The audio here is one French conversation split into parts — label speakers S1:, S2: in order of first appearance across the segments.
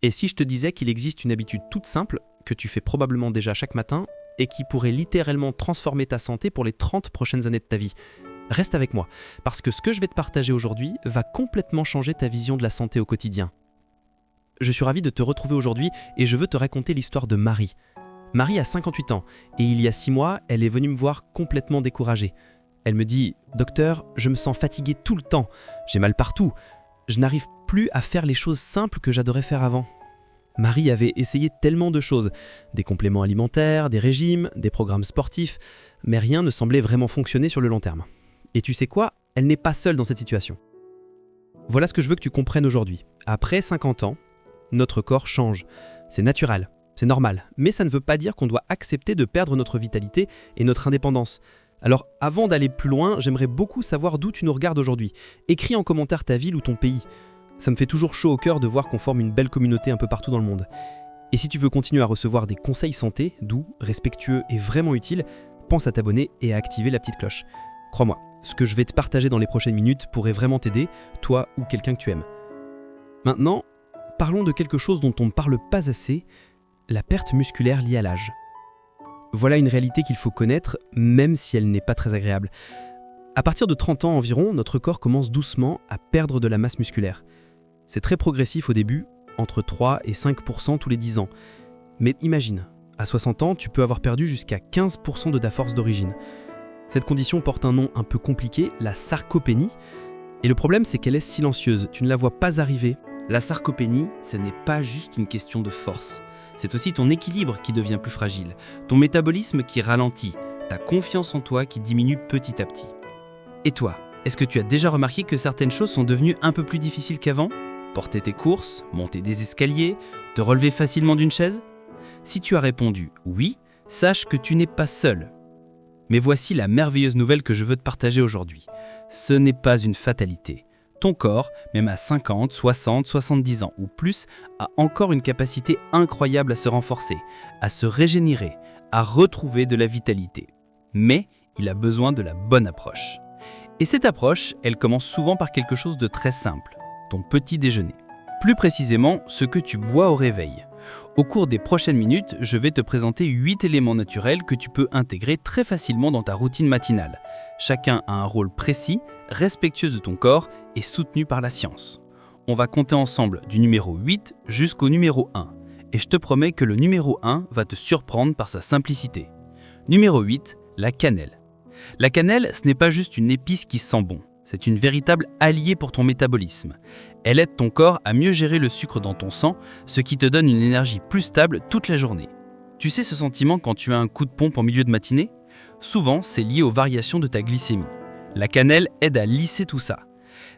S1: Et si je te disais qu'il existe une habitude toute simple, que tu fais probablement déjà chaque matin, et qui pourrait littéralement transformer ta santé pour les 30 prochaines années de ta vie? Reste avec moi, parce que ce que je vais te partager aujourd'hui va complètement changer ta vision de la santé au quotidien. Je suis ravi de te retrouver aujourd'hui et je veux te raconter l'histoire de Marie. Marie a 58 ans et il y a 6 mois, elle est venue me voir complètement découragée. Elle me dit « Docteur, je me sens fatiguée tout le temps, j'ai mal partout, je n'arrive plus à faire les choses simples que j'adorais faire avant. » Marie avait essayé tellement de choses, des compléments alimentaires, des régimes, des programmes sportifs, mais rien ne semblait vraiment fonctionner sur le long terme. Et tu sais quoi? Elle n'est pas seule dans cette situation. Voilà ce que je veux que tu comprennes aujourd'hui. Après 50 ans, notre corps change. C'est naturel, c'est normal, mais ça ne veut pas dire qu'on doit accepter de perdre notre vitalité et notre indépendance. Alors avant d'aller plus loin, j'aimerais beaucoup savoir d'où tu nous regardes aujourd'hui. Écris en commentaire ta ville ou ton pays. Ça me fait toujours chaud au cœur de voir qu'on forme une belle communauté un peu partout dans le monde. Et si tu veux continuer à recevoir des conseils santé, doux, respectueux et vraiment utiles, pense à t'abonner et à activer la petite cloche. Crois-moi, ce que je vais te partager dans les prochaines minutes pourrait vraiment t'aider, toi ou quelqu'un que tu aimes. Maintenant, parlons de quelque chose dont on ne parle pas assez, la perte musculaire liée à l'âge. Voilà une réalité qu'il faut connaître, même si elle n'est pas très agréable. À partir de 30 ans environ, notre corps commence doucement à perdre de la masse musculaire. C'est très progressif au début, entre 3 et 5% tous les 10 ans. Mais imagine, à 60 ans, tu peux avoir perdu jusqu'à 15% de ta force d'origine. Cette condition porte un nom un peu compliqué, la sarcopénie. Et le problème, c'est qu'elle est silencieuse, tu ne la vois pas arriver.
S2: La sarcopénie, ce n'est pas juste une question de force. C'est aussi ton équilibre qui devient plus fragile, ton métabolisme qui ralentit, ta confiance en toi qui diminue petit à petit. Et toi, est-ce que tu as déjà remarqué que certaines choses sont devenues un peu plus difficiles qu'avant? Porter tes courses, monter des escaliers, te relever facilement d'une chaise? Si tu as répondu oui, sache que tu n'es pas seul. Mais voici la merveilleuse nouvelle que je veux te partager aujourd'hui. Ce n'est pas une fatalité. Ton corps, même à 50, 60, 70 ans ou plus, a encore une capacité incroyable à se renforcer, à se régénérer, à retrouver de la vitalité. Mais il a besoin de la bonne approche. Et cette approche, elle commence souvent par quelque chose de très simple, ton petit déjeuner. Plus précisément, ce que tu bois au réveil. Au cours des prochaines minutes, je vais te présenter 8 éléments naturels que tu peux intégrer très facilement dans ta routine matinale. Chacun a un rôle précis, respectueux de ton corps et soutenu par la science. On va compter ensemble du numéro 8 jusqu'au numéro 1. Et je te promets que le numéro 1 va te surprendre par sa simplicité. Numéro 8, la cannelle. La cannelle, ce n'est pas juste une épice qui sent bon. C'est une véritable alliée pour ton métabolisme. Elle aide ton corps à mieux gérer le sucre dans ton sang, ce qui te donne une énergie plus stable toute la journée. Tu sais ce sentiment quand tu as un coup de pompe en milieu de matinée? Souvent, c'est lié aux variations de ta glycémie. La cannelle aide à lisser tout ça.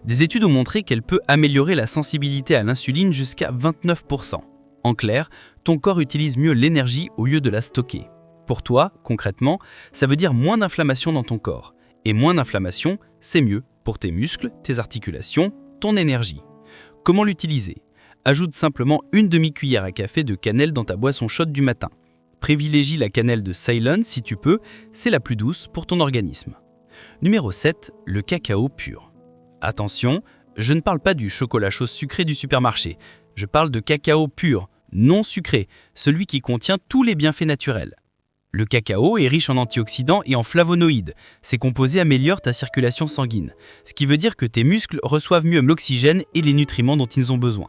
S2: Des études ont montré qu'elle peut améliorer la sensibilité à l'insuline jusqu'à 29%. En clair, ton corps utilise mieux l'énergie au lieu de la stocker. Pour toi, concrètement, ça veut dire moins d'inflammation dans ton corps. Et moins d'inflammation, c'est mieux pour tes muscles, tes articulations, ton énergie. Comment l'utiliser? Ajoute simplement une demi-cuillère à café de cannelle dans ta boisson chaude du matin. Privilégie la cannelle de Ceylon si tu peux, c'est la plus douce pour ton organisme. Numéro 7, le cacao pur. Attention, je ne parle pas du chocolat chaud sucré du supermarché. Je parle de cacao pur, non sucré, celui qui contient tous les bienfaits naturels. Le cacao est riche en antioxydants et en flavonoïdes. Ces composés améliorent ta circulation sanguine, ce qui veut dire que tes muscles reçoivent mieux l'oxygène et les nutriments dont ils ont besoin.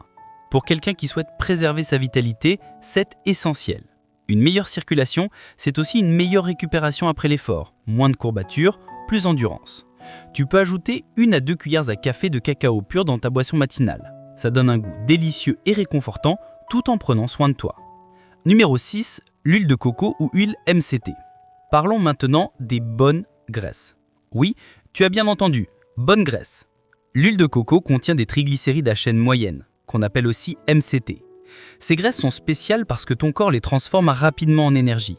S2: Pour quelqu'un qui souhaite préserver sa vitalité, c'est essentiel. Une meilleure circulation, c'est aussi une meilleure récupération après l'effort, moins de courbatures, plus d'endurance. Tu peux ajouter 1 à 2 cuillères à café de cacao pur dans ta boisson matinale. Ça donne un goût délicieux et réconfortant tout en prenant soin de toi. Numéro 6, l'huile de coco ou huile MCT. Parlons maintenant des bonnes graisses. Oui, tu as bien entendu, bonne graisse. L'huile de coco contient des triglycérides à chaîne moyenne, qu'on appelle aussi MCT. Ces graisses sont spéciales parce que ton corps les transforme rapidement en énergie.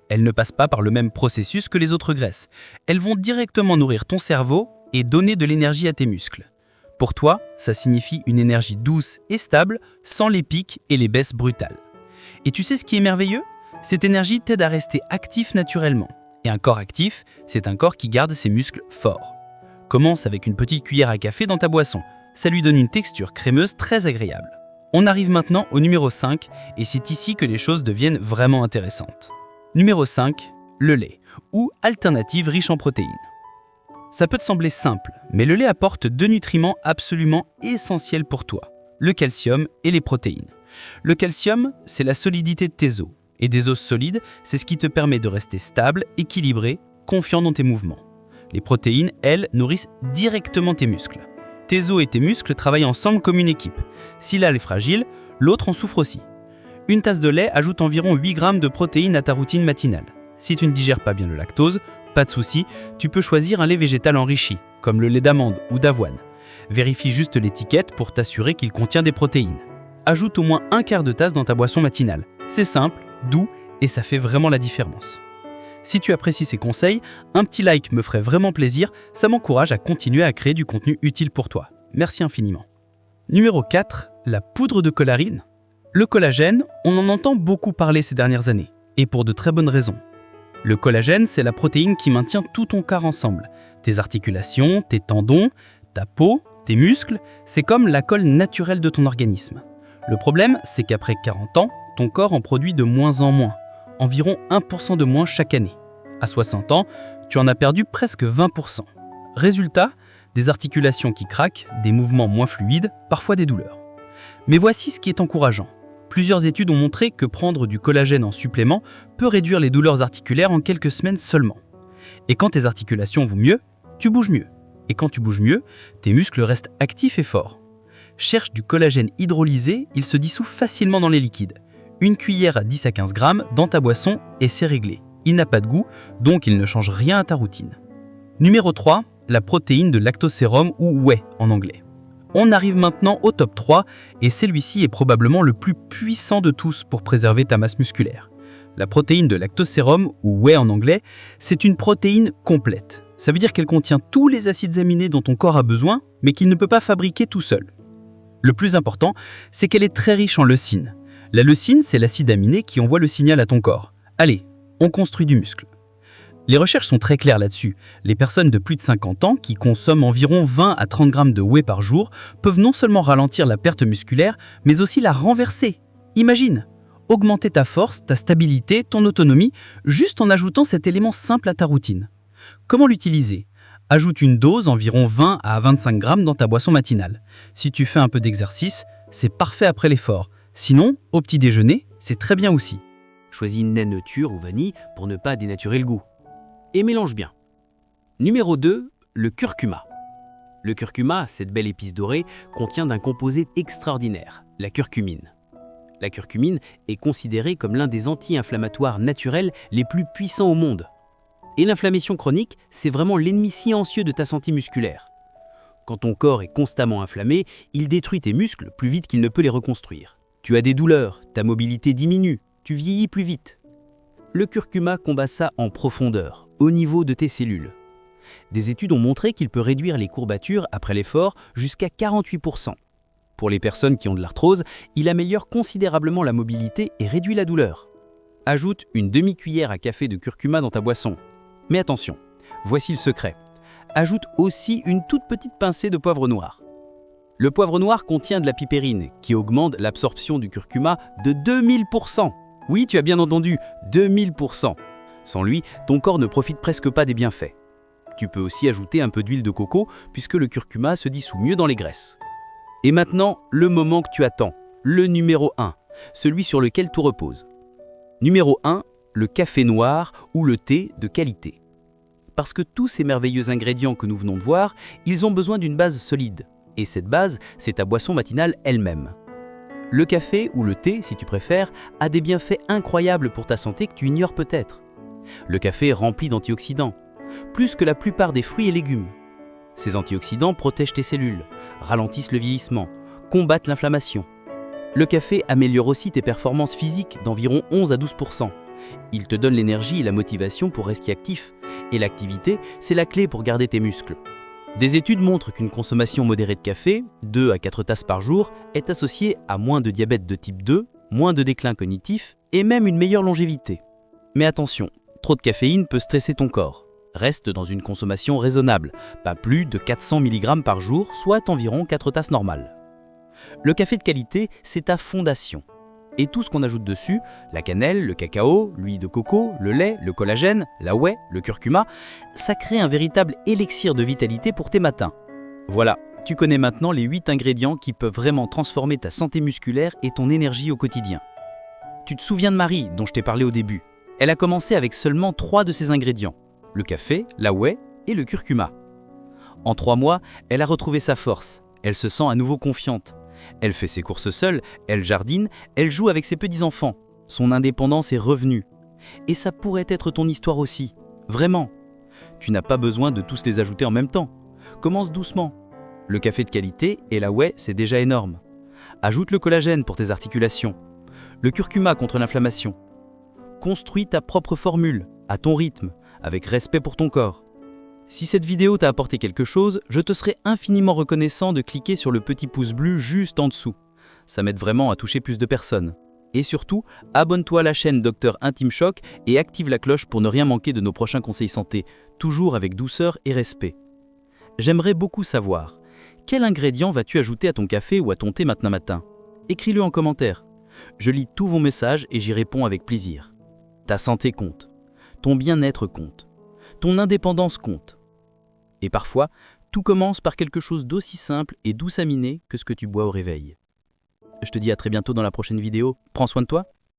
S2: Elles ne passent pas par le même processus que les autres graisses. Elles vont directement nourrir ton cerveau et donner de l'énergie à tes muscles. Pour toi, ça signifie une énergie douce et stable, sans les pics et les baisses brutales. Et tu sais ce qui est merveilleux? Cette énergie t'aide à rester actif naturellement. Et un corps actif, c'est un corps qui garde ses muscles forts. Commence avec une petite cuillère à café dans ta boisson. Ça lui donne une texture crémeuse très agréable. On arrive maintenant au numéro 5, et c'est ici que les choses deviennent vraiment intéressantes. Numéro 5, le lait, ou alternative riche en protéines. Ça peut te sembler simple, mais le lait apporte 2 nutriments absolument essentiels pour toi, le calcium et les protéines. Le calcium, c'est la solidité de tes os, et des os solides, c'est ce qui te permet de rester stable, équilibré, confiant dans tes mouvements. Les protéines, elles, nourrissent directement tes muscles. Tes os et tes muscles travaillent ensemble comme une équipe. Si l'un est fragile, l'autre en souffre aussi. Une tasse de lait ajoute environ 8 grammes de protéines à ta routine matinale. Si tu ne digères pas bien le lactose, pas de souci, tu peux choisir un lait végétal enrichi, comme le lait d'amande ou d'avoine. Vérifie juste l'étiquette pour t'assurer qu'il contient des protéines. Ajoute au moins un quart de tasse dans ta boisson matinale. C'est simple, doux et ça fait vraiment la différence. Si tu apprécies ces conseils, un petit like me ferait vraiment plaisir, ça m'encourage à continuer à créer du contenu utile pour toi. Merci infiniment. Numéro 4, la poudre de collarine. Le collagène, on en entend beaucoup parler ces dernières années, et pour de très bonnes raisons. Le collagène, c'est la protéine qui maintient tout ton corps ensemble. Tes articulations, tes tendons, ta peau, tes muscles, c'est comme la colle naturelle de ton organisme. Le problème, c'est qu'après 40 ans, ton corps en produit de moins en moins, environ 1% de moins chaque année. À 60 ans, tu en as perdu presque 20%. Résultat, des articulations qui craquent, des mouvements moins fluides, parfois des douleurs. Mais voici ce qui est encourageant. Plusieurs études ont montré que prendre du collagène en supplément peut réduire les douleurs articulaires en quelques semaines seulement. Et quand tes articulations vont mieux, tu bouges mieux. Et quand tu bouges mieux, tes muscles restent actifs et forts. Cherche du collagène hydrolysé, il se dissout facilement dans les liquides. Une cuillère à 10 à 15 grammes dans ta boisson et c'est réglé. Il n'a pas de goût, donc il ne change rien à ta routine. Numéro 3, la protéine de lactosérum ou whey en anglais. On arrive maintenant au top 3 et celui-ci est probablement le plus puissant de tous pour préserver ta masse musculaire. La protéine de lactosérum ou whey en anglais, c'est une protéine complète. Ça veut dire qu'elle contient tous les acides aminés dont ton corps a besoin, mais qu'il ne peut pas fabriquer tout seul. Le plus important, c'est qu'elle est très riche en leucine. La leucine, c'est l'acide aminé qui envoie le signal à ton corps. Allez, on construit du muscle. Les recherches sont très claires là-dessus. Les personnes de plus de 50 ans qui consomment environ 20 à 30 grammes de whey par jour peuvent non seulement ralentir la perte musculaire, mais aussi la renverser. Imagine, augmenter ta force, ta stabilité, ton autonomie, juste en ajoutant cet élément simple à ta routine. Comment l'utiliser ? Ajoute une dose environ 20 à 25 grammes dans ta boisson matinale. Si tu fais un peu d'exercice, c'est parfait après l'effort. Sinon, au petit déjeuner, c'est très bien aussi.
S1: Choisis une nature ou vanille pour ne pas dénaturer le goût. Et mélange bien. Numéro 2, le curcuma. Le curcuma, cette belle épice dorée, contient d'un composé extraordinaire, la curcumine. La curcumine est considérée comme l'un des anti-inflammatoires naturels les plus puissants au monde. Et l'inflammation chronique, c'est vraiment l'ennemi silencieux de ta santé musculaire. Quand ton corps est constamment inflammé, il détruit tes muscles plus vite qu'il ne peut les reconstruire. Tu as des douleurs, ta mobilité diminue, tu vieillis plus vite. Le curcuma combat ça en profondeur, au niveau de tes cellules. Des études ont montré qu'il peut réduire les courbatures après l'effort jusqu'à 48%. Pour les personnes qui ont de l'arthrose, il améliore considérablement la mobilité et réduit la douleur. Ajoute une demi-cuillère à café de curcuma dans ta boisson. Mais attention, voici le secret. Ajoute aussi une toute petite pincée de poivre noir. Le poivre noir contient de la pipérine, qui augmente l'absorption du curcuma de 2000%. Oui, tu as bien entendu, 2000%. Sans lui, ton corps ne profite presque pas des bienfaits. Tu peux aussi ajouter un peu d'huile de coco, puisque le curcuma se dissout mieux dans les graisses. Et maintenant, le moment que tu attends, le numéro 1, celui sur lequel tout repose. Numéro 1, le café noir ou le thé de qualité. Parce que tous ces merveilleux ingrédients que nous venons de voir, ils ont besoin d'une base solide. Et cette base, c'est ta boisson matinale elle-même. Le café ou le thé, si tu préfères, a des bienfaits incroyables pour ta santé que tu ignores peut-être. Le café est rempli d'antioxydants, plus que la plupart des fruits et légumes. Ces antioxydants protègent tes cellules, ralentissent le vieillissement, combattent l'inflammation. Le café améliore aussi tes performances physiques d'environ 11 à 12%. Il te donne l'énergie et la motivation pour rester actif. Et l'activité, c'est la clé pour garder tes muscles. Des études montrent qu'une consommation modérée de café, 2 à 4 tasses par jour, est associée à moins de diabète de type 2, moins de déclin cognitif et même une meilleure longévité. Mais attention, trop de caféine peut stresser ton corps. Reste dans une consommation raisonnable, pas plus de 400 mg par jour, soit environ 4 tasses normales.
S3: Le café de qualité, c'est ta fondation. Et tout ce qu'on ajoute dessus, la cannelle, le cacao, l'huile de coco, le lait, le collagène, la whey, le curcuma, ça crée un véritable élixir de vitalité pour tes matins. Voilà, tu connais maintenant les 8 ingrédients qui peuvent vraiment transformer ta santé musculaire et ton énergie au quotidien. Tu te souviens de Marie, dont je t'ai parlé au début. Elle a commencé avec seulement 3 de ces ingrédients, le café, la whey et le curcuma. En 3 mois, elle a retrouvé sa force, elle se sent à nouveau confiante. Elle fait ses courses seule, elle jardine, elle joue avec ses petits-enfants. Son indépendance est revenue. Et ça pourrait être ton histoire aussi, vraiment. Tu n'as pas besoin de tous les ajouter en même temps. Commence doucement. Le café de qualité et la whey, c'est déjà énorme. Ajoute le collagène pour tes articulations. Le curcuma contre l'inflammation. Construis ta propre formule, à ton rythme, avec respect pour ton corps. Si cette vidéo t'a apporté quelque chose, je te serai infiniment reconnaissant de cliquer sur le petit pouce bleu juste en dessous. Ça m'aide vraiment à toucher plus de personnes. Et surtout, abonne-toi à la chaîne Dr Intime Choc et active la cloche pour ne rien manquer de nos prochains conseils santé, toujours avec douceur et respect. J'aimerais beaucoup savoir, quel ingrédient vas-tu ajouter à ton café ou à ton thé matin? Écris-le en commentaire. Je lis tous vos messages et j'y réponds avec plaisir. Ta santé compte. Ton bien-être compte. Ton indépendance compte. Et parfois, tout commence par quelque chose d'aussi simple et douce à miner que ce que tu bois au réveil. Je te dis à très bientôt dans la prochaine vidéo. Prends soin de toi.